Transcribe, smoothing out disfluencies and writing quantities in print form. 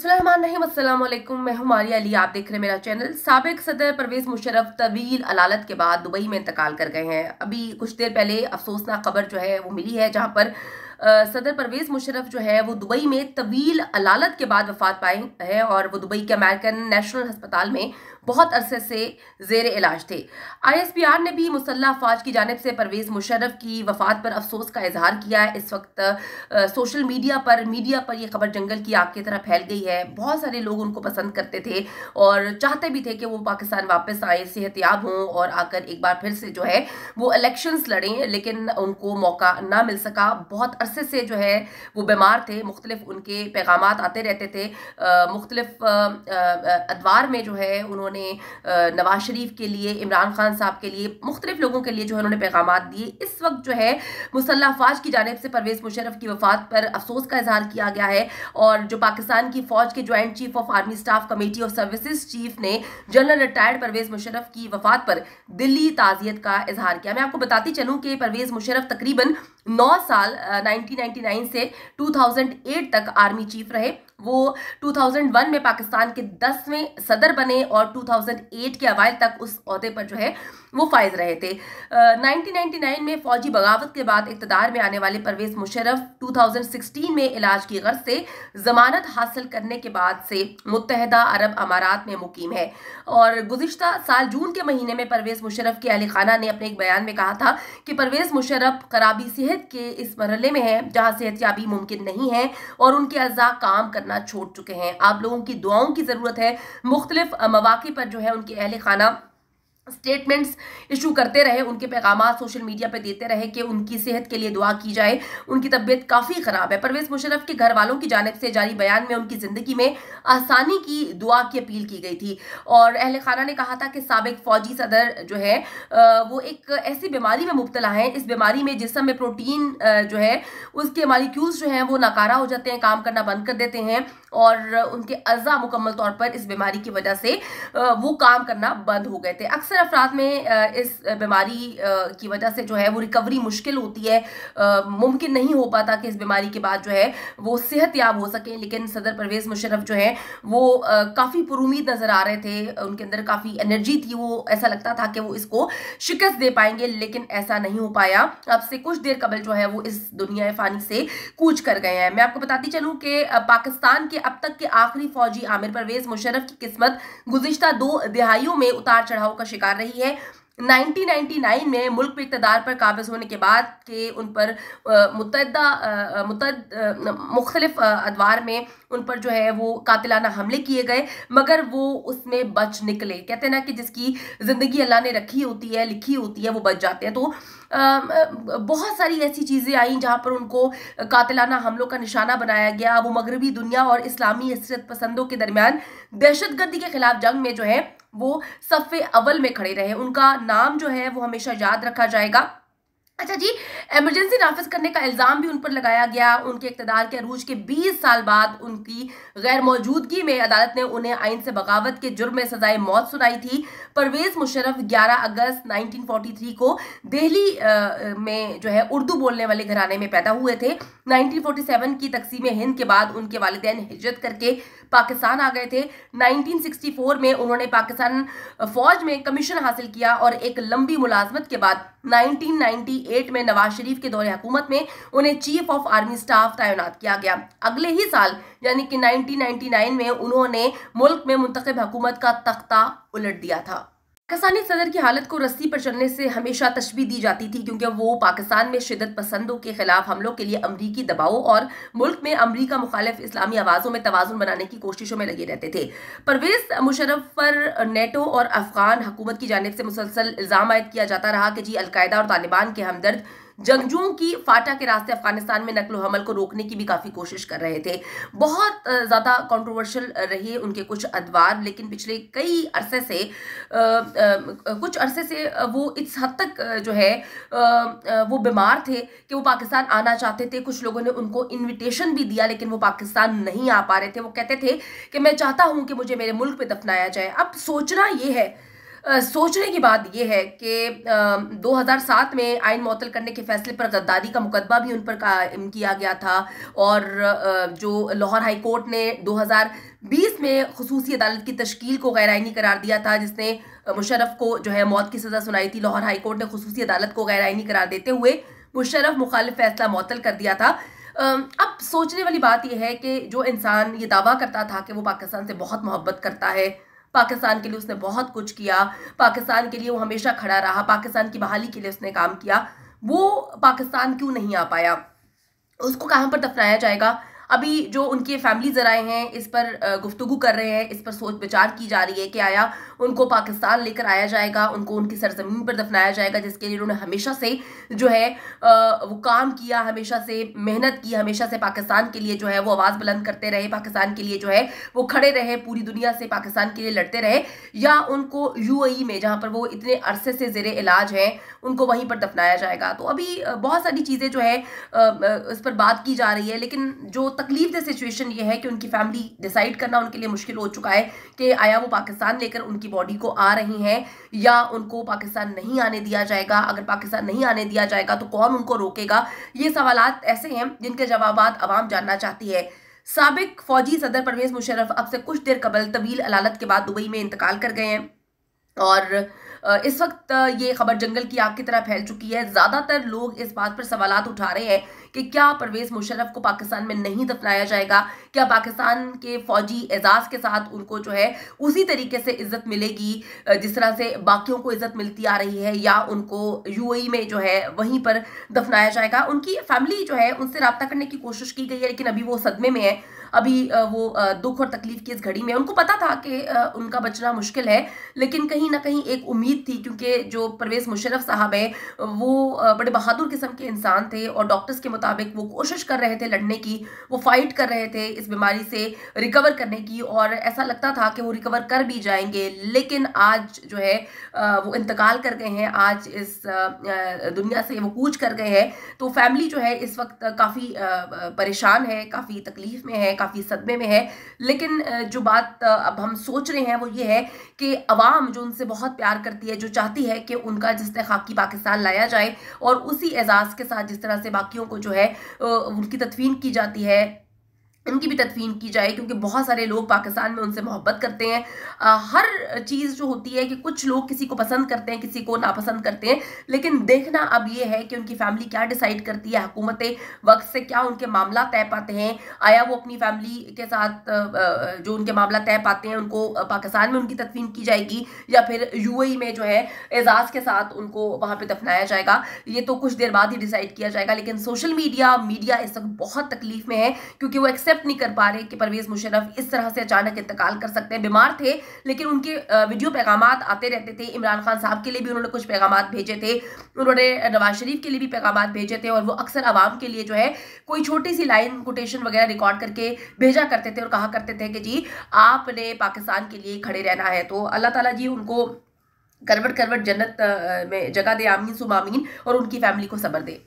अस्सलाम वालेकुम। मैं हूं मारिया अली, आप देख रहे हैं मेरा चैनल। साबिक सदर परवेज मुशर्रफ तवील अलालत के बाद दुबई में इंतकाल कर गए हैं। अभी कुछ देर पहले अफसोसनाक खबर जो है वो मिली है, जहां पर सदर परवेज मुशर्रफ जो है वो दुबई में तवील अलालत के बाद वफात पाए हैं और वो दुबई के अमेरिकन नेशनल अस्पताल में बहुत अरसे से जेर इलाज थे। ISPR ने भी मुसल्लह अफवाज की जानिब से परवेज मुशर्रफ की वफात पर अफसोस का इजहार किया है। इस वक्त सोशल मीडिया पर यह खबर जंगल की आग की तरह फैल गई है। बहुत सारे लोग उनको पसंद करते थे और चाहते भी थे कि वो पाकिस्तान वापस आए, सेहतयाब हों और आकर एक बार फिर से जो है वो इलेक्शंस लड़ें, लेकिन उनको मौका ना मिल सका। बहुत अरसे से जो है वो बीमार थे, मुख्तलिफ उनके पैगामात आते रहते थे। मुख्तलिफ अदवार में जो है उन्होंने नवाज शरीफ के लिए, इमरान खान साहब के लिए, मुख्तलिफ लोगों के लिए जो है उन्होंने पैगामात दिए। इस वक्त जो है मुसल्लह अफवाज की जानिब से परवेज मुशर्रफ की वफात पर अफसोस का इजहार किया गया है और जो पाकिस्तान की फौज के joint chief of army staff committee of services chief ने जनरल रिटायर्ड परवेज मुशर्रफ की वफात पर दिल्ली ताजियत का इजहार किया। मैं आपको बताती चलूं कि परवेज मुशर्रफ तकरीबन 9 साल 1999 से 2008 तक आर्मी चीफ रहे। वो 2001 में पाकिस्तान के 10वें सदर बने और 2008 के अवाइल तक उस ओहदे पर जो है वो फाइज रहे थे। 1999 में फौजी बगावत के बाद इक़्तिदार में आने वाले परवेज मुशर्रफ 2016 में इलाज की गर्ज से जमानत हासिल करने के बाद से मुत्तहदा अरब अमारात में मुकीम है और गुज़िश्ता साल जून के महीने में परवेज मुशर्रफ के अहल खाना ने अपने एक बयान में कहा था कि परवेज मुशर्रफ खराबी सेहत के इस मरहले में है जहां सेहतयाबी मुमकिन नहीं है और उनके अज़ा काम करना छोड़ चुके हैं। आप लोगों की दुआओं की ज़रूरत है। मुख्तलिफ मौक़े पर जो है उनके अहल खाना स्टेटमेंट्स इशू करते रहे, उनके पैगामात सोशल मीडिया पे देते रहे कि उनकी सेहत के लिए दुआ की जाए, उनकी तबीयत काफ़ी ख़राब है। परवेज मुशर्रफ के घर वालों की जानिब से जारी बयान में उनकी ज़िंदगी में आसानी की दुआ की अपील की गई थी और अहल खाना ने कहा था कि साबिक फ़ौजी सदर जो है वो एक ऐसी बीमारी में मुब्तला हैं। इस बीमारी में जिस्म में प्रोटीन जो है उसके मालिक्यूल्स जो हैं वो नाकारा हो जाते हैं, काम करना बंद कर देते हैं और उनके अज़ा मुकम्मल तौर पर इस बीमारी की वजह से वो काम करना बंद हो गए थे। अक्सर अफराद में इस बीमारी की वजह से जो है वो रिकवरी मुश्किल होती है, मुमकिन नहीं हो पाता कि इस बीमारी के बाद जो है वो सेहतयाब हो सके। लेकिन सदर परवेज मुशर्रफ जो है वो काफ़ी पुरुमीद नज़र आ रहे थे, उनके अंदर काफ़ी एनर्जी थी, वो ऐसा लगता था कि वो इसको शिकस्त दे पाएंगे, लेकिन ऐसा नहीं हो पाया। अब से कुछ देर कबल जो है वो इस दुनिया फ़ानी से कूच कर गए हैं। मैं आपको बताती चलूँ कि पाकिस्तान के अब तक के आखिरी फौजी आमिर परवेज मुशर्रफ की किस्मत गुज़िश्ता 2 दिहाइयों में उतार चढ़ाव का शिकार रही है। 1999 में मुल्क में इक़्तिदार पर काबिज होने के बाद के उन पर मुख्तलिफ अदवार में उन पर जो है वो कातिलाना हमले किए गए, मगर वो उसमें बच निकले। कहते हैं ना कि जिसकी ज़िंदगी अल्लाह ने रखी होती है, लिखी होती है, वो बच जाते हैं। तो बहुत सारी ऐसी चीज़ें आई जहाँ पर उनको कातिलाना हमलों का निशाना बनाया गया। वो मगरबी दुनिया और इस्लामी असरत पसंदों के दरमियान दहशतगर्दी के खिलाफ जंग में जो है वो सफ़े अव्वल में खड़े रहे। उनका नाम जो है वो हमेशा याद रखा जाएगा। अच्छा जी, इमरजेंसी नाफिज करने का इल्ज़ाम भी उन पर लगाया गया। उनके इक़्तिदार के अरूज के 20 साल बाद उनकी गैर मौजूदगी में अदालत ने उन्हें आइन से बगावत के जुर्म में सजाए मौत सुनाई थी। परवेज मुशर्रफ 11 अगस्त 1943 को दिल्ली में जो है उर्दू बोलने वाले घराने में पैदा हुए थे। 1947 की तकसीम हिंद के बाद उनके वालिदैन हिजरत करके पाकिस्तान आ गए थे। 1964 में उन्होंने पाकिस्तान फौज में कमीशन हासिल किया और एक लंबी मुलाजमत के बाद 1998 में नवाज शरीफ के दौरे हुकूमत में उन्हें चीफ ऑफ आर्मी स्टाफ तैनात किया गया। अगले ही साल यानी कि 1999 में उन्होंने मुल्क में मुंतखब हुकूमत का तख्ता उलट दिया था। पाकिस्तानी सदर की हालत को रस्सी पर चलने से हमेशा तशबीह दी जाती थी क्योंकि वो पाकिस्तान में शिद्दत पसंदों के खिलाफ हमलों के लिए अमरीकी दबाव और मुल्क में अमरीका मुखालिफ इस्लामी आवाज़ों में तवाज़ुन बनाने की कोशिशों में लगे रहते थे। परवेज मुशर्रफ पर नेटो और अफगान हुकूमत की जानिब से मुसलसल इल्ज़ाम आयद किया जाता रहा कि जी अलकायदा और तालिबान के हमदर्द जंगजुओं की फाटा के रास्ते अफगानिस्तान में नकलो हमल को रोकने की भी काफ़ी कोशिश कर रहे थे। बहुत ज़्यादा कंट्रोवर्शियल रहे उनके कुछ अदवार, लेकिन पिछले कई अरसे से कुछ अरसे से वो इस हद तक जो है वो बीमार थे कि वो पाकिस्तान आना चाहते थे। कुछ लोगों ने उनको इन्विटेशन भी दिया लेकिन वो पाकिस्तान नहीं आ पा रहे थे। वो कहते थे कि मैं चाहता हूँ कि मुझे मेरे मुल्क में दफनाया जाए। अब सोचना ये है सोचने की बात यह है कि 2007 में आइन मुअत्तल करने के फैसले पर गद्दारी का मुकदमा भी उन पर कायम किया गया था, और जो लाहौर हाई कोर्ट ने 2020 में खुसूसी अदालत की तश्कील को गैर आइनी करार दिया था, जिसने मुशर्रफ को जो है मौत की सज़ा सुनाई थी। लाहौर हाई कोर्ट ने खुसूसी अदालत को गैर आइनी करार देते हुए मुशर्रफ मुखालिफ फैसला मुअत्तल कर दिया था। अब सोचने वाली बात यह है कि जो इंसान ये दावा करता था कि वो पाकिस्तान से बहुत मोहब्बत करता है, पाकिस्तान के लिए उसने बहुत कुछ किया, पाकिस्तान के लिए वो हमेशा खड़ा रहा, पाकिस्तान की बहाली के लिए उसने काम किया, वो पाकिस्तान क्यों नहीं आ पाया? उसको कहाँ पर दफनाया जाएगा? अभी जो उनके फैमिलीज आए हैं इस पर गुफ्तगू कर रहे हैं, इस पर सोच विचार की जा रही है कि आया उनको पाकिस्तान लेकर आया जाएगा, उनको उनकी सरजमीन पर दफनाया जाएगा, जिसके लिए उन्होंने हमेशा से जो है वो काम किया, हमेशा से मेहनत की, हमेशा से पाकिस्तान के लिए जो है वो आवाज़ बुलंद करते रहे, पाकिस्तान के लिए जो है वो खड़े रहे, पूरी दुनिया से पाकिस्तान के लिए लड़ते रहे, या उनको यूएई में जहाँ पर वो इतने अरसे से ज़ेरे इलाज हैं उनको वहीं पर दफनाया जाएगा? तो अभी बहुत सारी चीज़ें जो है इस पर बात की जा रही है, लेकिन जो तकलीफ दे सिचुएशन ये है कि उनकी फैमिली डिसाइड करना उनके लिए मुश्किल हो चुका है कि आया वो पाकिस्तान लेकर उनकी बॉडी को आ रही हैं या उनको पाकिस्तान नहीं आने दिया जाएगा। अगर पाकिस्तान नहीं आने दिया जाएगा तो कौन उनको रोकेगा? ये सवालात ऐसे हैं जिनके जवाबात अवाम जानना चाहती है। साबिक फौजी सदर परवेज मुशर्रफ अब से कुछ देर कबल तवील अलालत के बाद दुबई में इंतकाल कर गए हैं, और इस वक्त ये खबर जंगल की आग की तरह फैल चुकी है। ज़्यादातर लोग इस बात पर सवालात उठा रहे हैं कि क्या परवेज मुशर्रफ को पाकिस्तान में नहीं दफनाया जाएगा? क्या पाकिस्तान के फौजी एजाज़ के साथ उनको जो है उसी तरीके से इज्जत मिलेगी जिस तरह से बाकियों को इज्जत मिलती आ रही है, या उनको यूएई में जो है वहीं पर दफनाया जाएगा? उनकी फैमिली जो है उनसे रब्ता करने की कोशिश की गई है, लेकिन अभी वो सदमे में है, अभी वो दुख और तकलीफ की इस घड़ी में। उनको पता था कि उनका बचना मुश्किल है, लेकिन कहीं ना कहीं एक उम्मीद थी, क्योंकि जो परवेज मुशर्रफ साहब है वो बड़े बहादुर किस्म के इंसान थे, और डॉक्टर्स के मुताबिक वो कोशिश कर रहे थे लड़ने की, वो फाइट कर रहे थे इस बीमारी से रिकवर करने की, और ऐसा लगता था कि वो रिकवर कर भी जाएंगे। लेकिन आज जो है वो इंतकाल कर गए हैं, आज इस दुनिया से वो कूच कर गए हैं। तो फैमिली जो है इस वक्त काफ़ी परेशान है, काफ़ी तकलीफ में है, काफ़ी सदमे में है। लेकिन जो बात अब हम सोच रहे हैं वो ये है कि अवाम जो उनसे बहुत प्यार करती है, जो चाहती है कि उनका जिस खाकी पाकिस्तान लाया जाए, और उसी एजाज़ के साथ जिस तरह से बाकियों को जो है उनकी तदफीन की जाती है, उनकी भी तदफीन की जाए, क्योंकि बहुत सारे लोग पाकिस्तान में उनसे मोहब्बत करते हैं। हर चीज़ जो होती है कि कुछ लोग किसी को पसंद करते हैं, किसी को नापसंद करते हैं, लेकिन देखना अब ये है कि उनकी फैमिली क्या डिसाइड करती है, हुकूमत वक्त से क्या उनके मामला तय पाते हैं, आया वो अपनी फैमिली के साथ जो उनके मामला तय पाते हैं उनको पाकिस्तान में उनकी तदफीन की जाएगी, या फिर यूएई में जो है एजाज़ के साथ उनको वहाँ पर दफनाया जाएगा। ये तो कुछ देर बाद ही डिसाइड किया जाएगा। लेकिन सोशल मीडिया इस वक्त बहुत तकलीफ में है, क्योंकि वो एक्सेप्ट नहीं कर पा रहे कि परवेज मुशर्रफ इस तरह से अचानक इंतकाल कर सकते हैं। बीमार थे, लेकिन उनके वीडियो पैगामात आते रहते थे। इमरान खान साहब के लिए भी उन्होंने कुछ पैगामात भेजे थे, उन्होंने नवाज शरीफ के लिए भी पैगामात भेजे थे, और वो अक्सर आवाम के लिए जो है कोई छोटी सी लाइन कोटेशन वगैरह रिकॉर्ड करके भेजा करते थे, और कहा करते थे कि जी आपने पाकिस्तान के लिए खड़े रहना है। तो अल्लाह ताला जी उनको करवट करवट जन्नत में जगह दे, आमीन सुम आमीन, और उनकी फैमिली को सब्र दे।